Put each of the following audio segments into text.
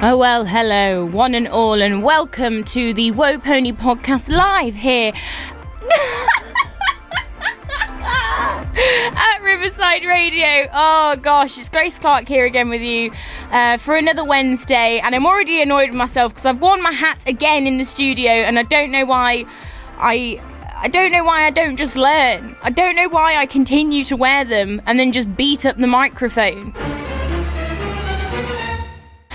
Oh well, hello, one and all, and welcome to the Woah Pony podcast live here at Riverside Radio. Oh gosh, it's Grace Clark here again with you for another Wednesday, and I'm already annoyed with myself because I've worn my hat again in the studio, and I don't know why I don't just learn. I don't know why I continue to wear them and then just beat up the microphone.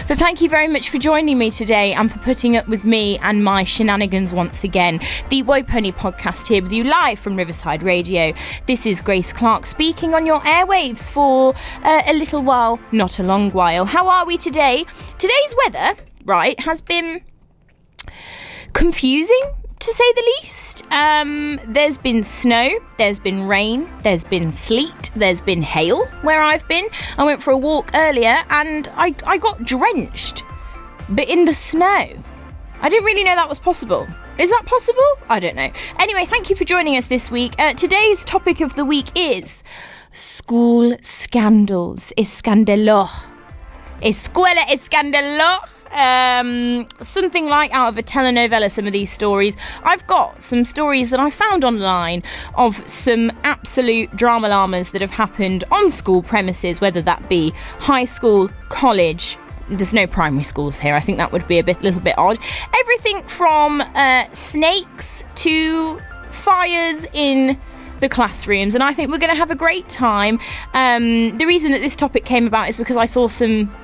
But thank you very much for joining me today and for putting up with me and my shenanigans once again. The Woah Pony podcast here with you live from Riverside Radio. This is Grace Clark speaking on your airwaves for a little while, not a long while. How are we today? Today's weather, right, has been confusing, to say the least. There's been snow, there's been rain, there's been sleet, there's been hail where I've been. I went for a walk earlier and I got drenched, but in the snow. I didn't really know that was possible. Is that possible? I don't know. Anyway, thank you for joining us this week. Today's topic of the week is school scandals. Escándalo. Escuela, escándalo. Something like out of a telenovela, some of these stories. I've got some stories that I found online of some absolute drama llamas that have happened on school premises, whether that be high school, college. There's no primary schools here. I think that would be little bit odd. Everything from snakes to fires in the classrooms, and I think we're going to have a great time. The reason that this topic came about is because I saw some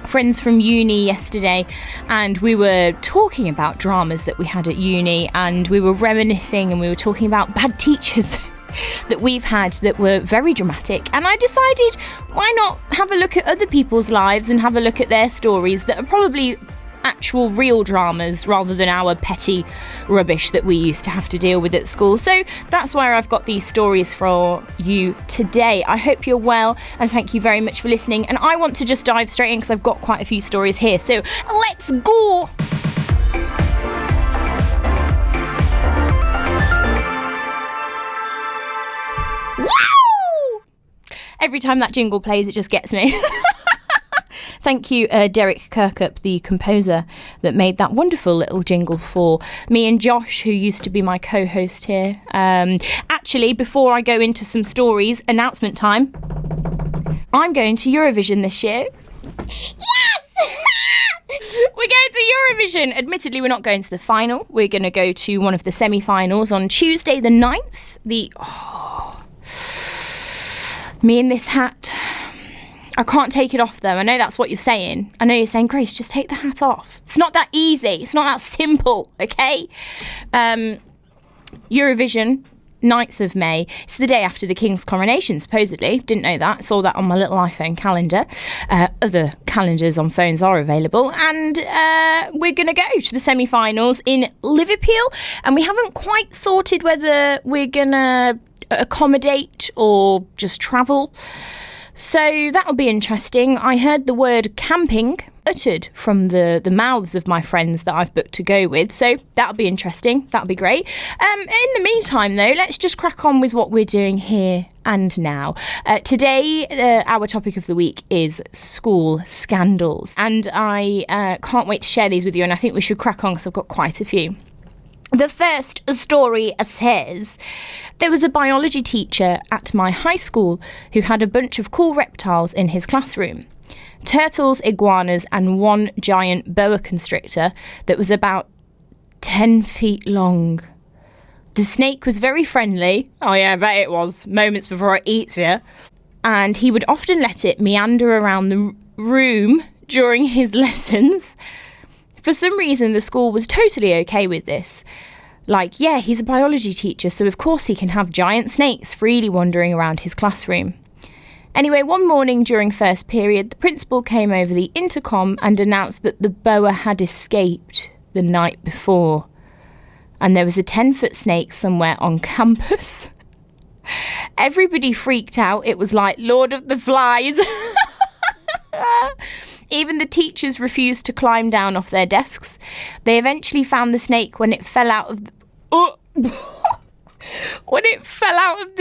friends from uni yesterday, and we were talking about dramas that we had at uni, and we were reminiscing, and we were talking about bad teachers that we've had that were very dramatic. And I decided, why not have a look at other people's lives and have a look at their stories that are probably actual real dramas rather than our petty rubbish that we used to have to deal with at school. So that's where I've got these stories for you today. I hope you're well, and thank you very much for listening. And I want to just dive straight in because I've got quite a few stories here. So let's go! Wow! Every time that jingle plays, it just gets me. Thank you, Derek Kirkup, the composer that made that wonderful little jingle for me and Josh, who used to be my co-host here. Actually, before I go into some stories, announcement time. I'm going to Eurovision this year. Yes! We're going to Eurovision. Admittedly, we're not going to the final. We're going to go to one of the semi-finals on Tuesday the 9th. Me in this hat. I can't take it off, though. I know that's what you're saying. I know you're saying, Grace, just take the hat off. It's not that easy. It's not that simple, okay? Eurovision, 9th of May. It's the day after the King's coronation, supposedly. Didn't know that. Saw that on my little iPhone calendar. Other calendars on phones are available. And we're going to go to the semi-finals in Liverpool. And we haven't quite sorted whether we're going to accommodate or just travel. So that'll be interesting. I heard the word camping uttered from the mouths of my friends that I've booked to go with. So that'll be interesting. That'll be great. In the meantime, though, let's just crack on with what we're doing here and now. Today, our topic of the week is school scandals. And I can't wait to share these with you. And I think we should crack on because I've got quite a few. The first story says, there was a biology teacher at my high school who had a bunch of cool reptiles in his classroom. Turtles, iguanas, and one giant boa constrictor that was about 10 feet long. The snake was very friendly. Oh yeah, I bet it was. Moments before it eats you. And he would often let it meander around the room during his lessons. For some reason, the school was totally okay with this. Like, yeah, he's a biology teacher, so of course he can have giant snakes freely wandering around his classroom. Anyway, one morning during first period, the principal came over the intercom and announced that the boa had escaped the night before. And there was a 10-foot snake somewhere on campus. Everybody freaked out. It was like Lord of the Flies. Even the teachers refused to climb down off their desks. They eventually found the snake when it fell out of the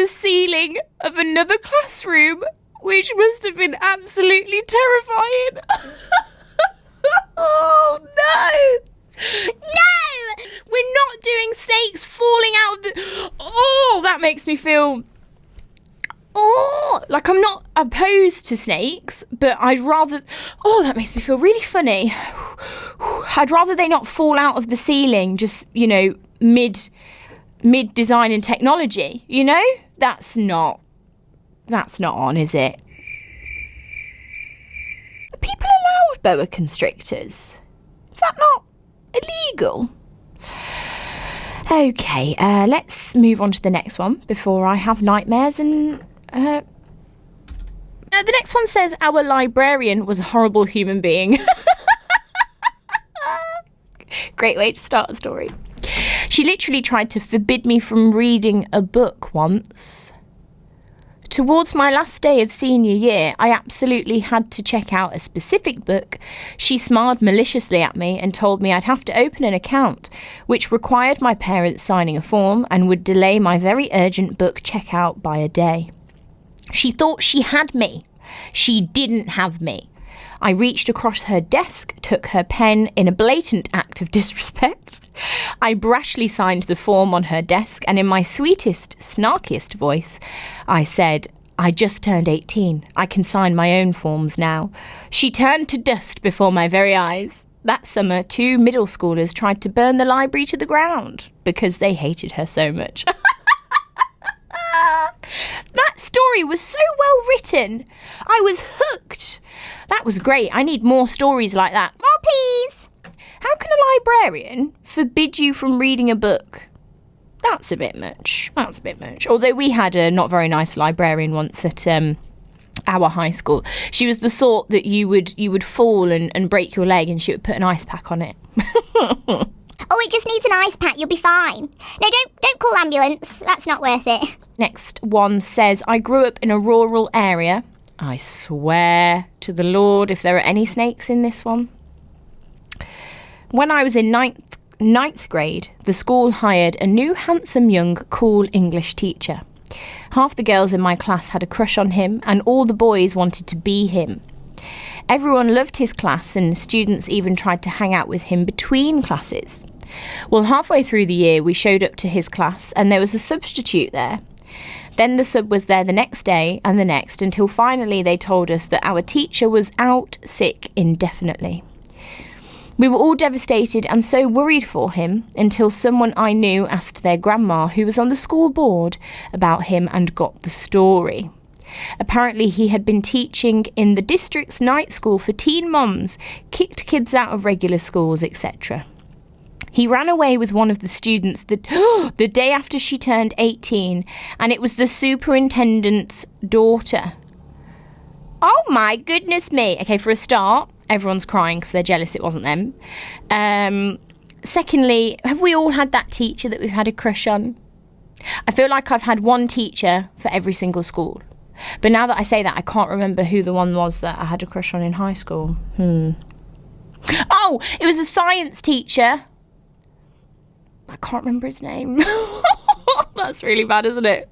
ceiling of another classroom, which must have been absolutely terrifying. makes me feel... Oh, like I'm not opposed to snakes, but I'd rather... Oh, that makes me feel really funny. I'd rather they not fall out of the ceiling just, you know, mid-design and technology, you know? That's not on, is it? Are people allowed boa constrictors? Is that not illegal? Okay, let's move on to the next one before I have nightmares and... the next one says, our librarian was a horrible human being. Great way to start a story. She literally tried to forbid me from reading a book once. Towards my last day of senior year, I absolutely had to check out a specific book. She smiled maliciously at me and told me I'd have to open an account, which required my parents signing a form and would delay my very urgent book checkout by a day. She thought she had me. She didn't have me. I reached across her desk, took her pen in a blatant act of disrespect. I brashly signed the form on her desk, and in my sweetest, snarkiest voice, I said, I just turned 18. I can sign my own forms now. She turned to dust before my very eyes. That summer, 2 middle schoolers tried to burn the library to the ground because they hated her so much. That story was so well written. I was hooked. That was great. I need more stories like that. More, please. How can a librarian forbid you from reading a book? That's a bit much. Although we had a not very nice librarian once at our high school. She was the sort that you would fall and break your leg, and she would put an ice pack on it. Oh, it just needs an ice pack. You'll be fine. No, don't call ambulance. That's not worth it. Next one says, I grew up in a rural area. I swear to the Lord if there are any snakes in this one. When I was in ninth grade, the school hired a new handsome young cool English teacher. Half the girls in my class had a crush on him, and all the boys wanted to be him. Everyone loved his class, and students even tried to hang out with him between classes. Well, halfway through the year, we showed up to his class, and there was a substitute there. Then the sub was there the next day and the next, until finally they told us that our teacher was out sick indefinitely. We were all devastated and so worried for him until someone I knew asked their grandma, who was on the school board, about him and got the story. Apparently he had been teaching in the district's night school for teen mums, kicked kids out of regular schools, etc. He ran away with one of the students the day after she turned 18, and it was the superintendent's daughter. Oh my goodness me. Okay, for a start, everyone's crying because they're jealous it wasn't them. Secondly, have we all had that teacher that we've had a crush on? I feel like I've had one teacher for every single school. But now that I say that, I can't remember who the one was that I had a crush on in high school. Oh, it was a science teacher. I can't remember his name. That's really bad, isn't it?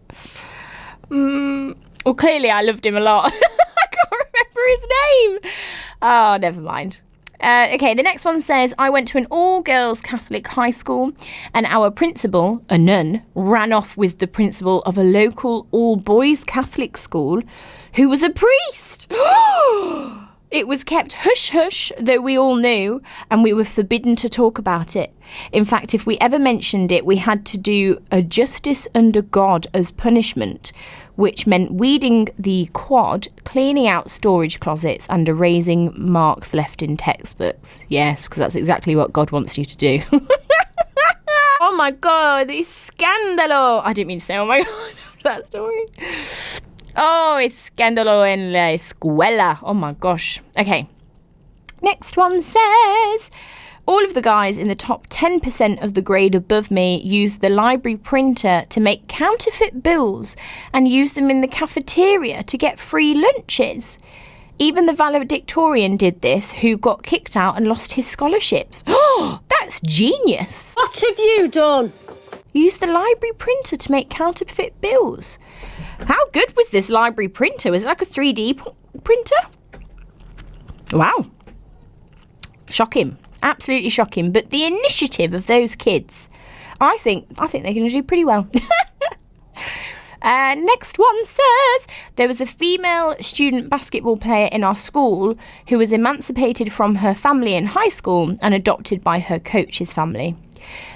Well, clearly I loved him a lot. I can't remember his name. Oh, never mind. Okay, the next one says, I went to an all-girls Catholic high school, and our principal, a nun, ran off with the principal of a local all-boys Catholic school, who was a priest. It was kept hush-hush, though we all knew, and we were forbidden to talk about it. In fact, if we ever mentioned it, we had to do a justice under God as punishment, which meant weeding the quad, cleaning out storage closets, and erasing marks left in textbooks. Yes, because that's exactly what God wants you to do. Oh my God, the escándalo! I didn't mean to say, oh my God, that story. Oh, escándalo en la escuela. Oh my gosh. Okay. Next one says, all of the guys in the top 10% of the grade above me used the library printer to make counterfeit bills and use them in the cafeteria to get free lunches. Even the valedictorian did this, who got kicked out and lost his scholarships. Oh, that's genius. What have you done? Use the library printer to make counterfeit bills. How good was this library printer? Was it like a 3D printer? Wow. Shocking. Absolutely shocking. But the initiative of those kids, I think they're going to do pretty well. Next one says, there was a female student basketball player in our school who was emancipated from her family in high school and adopted by her coach's family.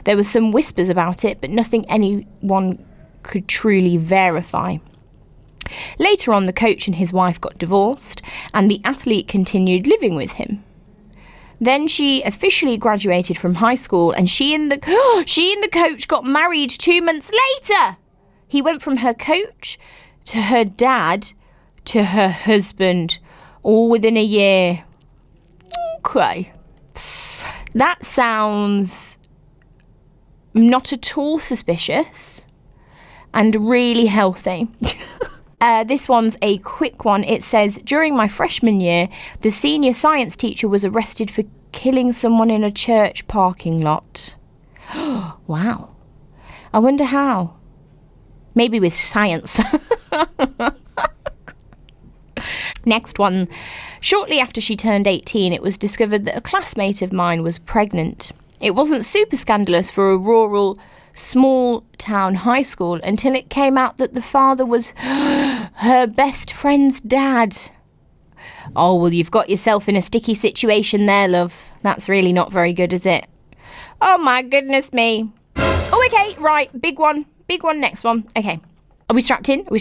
There were some whispers about it, but nothing anyone could truly verify. Later on, the coach and his wife got divorced, and the athlete continued living with him. Then she officially graduated from high school, and she and the coach got married 2 months later. He went from her coach to her dad to her husband, all within a year. Okay. That sounds not at all suspicious and really healthy. This one's a quick one. It says, during my freshman year, the senior science teacher was arrested for killing someone in a church parking lot. Wow. I wonder how. Maybe with science. Next one. Shortly after she turned 18, it was discovered that a classmate of mine was pregnant. It wasn't super scandalous for a rural, small town high school until it came out that the father was her best friend's dad. Oh, well, you've got yourself in a sticky situation there, love. That's really not very good, is it? Oh, my goodness me. Oh, okay, right, big one, next one. Okay. Are we strapped in? I'm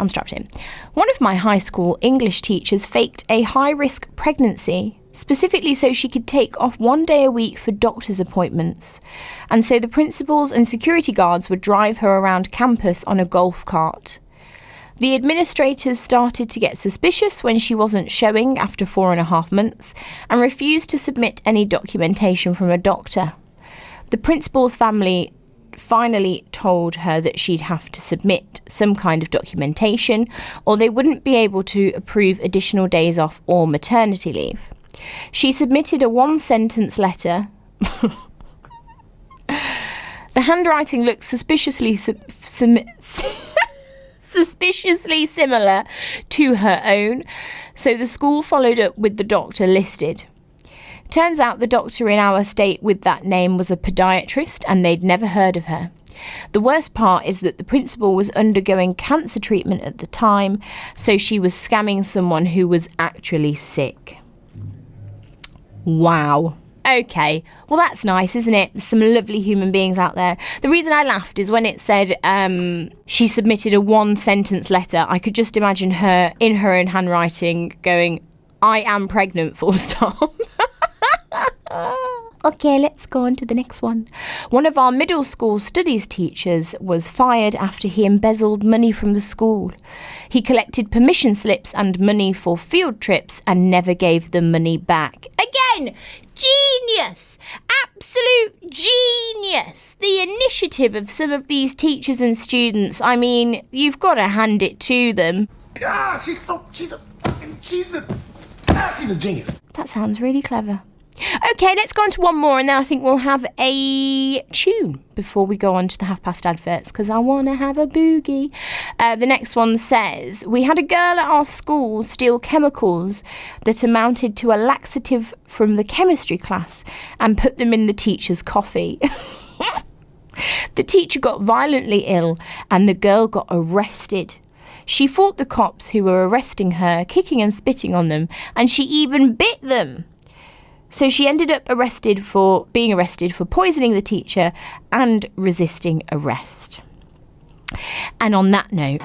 strapped in. One of my high school English teachers faked a high-risk pregnancy, specifically so she could take off 1 day a week for doctor's appointments. And so the principals and security guards would drive her around campus on a golf cart. The administrators started to get suspicious when she wasn't showing after 4.5 months and refused to submit any documentation from a doctor. The principal's family finally told her that she'd have to submit some kind of documentation or they wouldn't be able to approve additional days off or maternity leave. She submitted a 1-sentence letter. The handwriting looked suspiciously similar to her own, so the school followed up with the doctor listed. Turns out the doctor in our state with that name was a podiatrist and they'd never heard of her. The worst part is that the principal was undergoing cancer treatment at the time, so she was scamming someone who was actually sick. Wow. Okay, well that's nice, isn't it? Some lovely human beings out there. The reason I laughed is when it said she submitted a 1-sentence letter. I could just imagine her in her own handwriting going, I am pregnant, full stop. Okay, let's go on to the next one. One of our middle school studies teachers was fired after he embezzled money from the school. He collected permission slips and money for field trips and never gave the money back. Again, genius! Absolute genius! The initiative of some of these teachers and students, I mean, you've got to hand it to them. Ah, she's a genius. That sounds really clever. Okay, let's go on to one more and then I think we'll have a tune before we go on to the 30:30 adverts because I want to have a boogie. The next one says, we had a girl at our school steal chemicals that amounted to a laxative from the chemistry class and put them in the teacher's coffee. The teacher got violently ill and the girl got arrested. She fought the cops who were arresting her, kicking and spitting on them, and she even bit them. So she ended up being arrested for poisoning the teacher and resisting arrest. And on that note...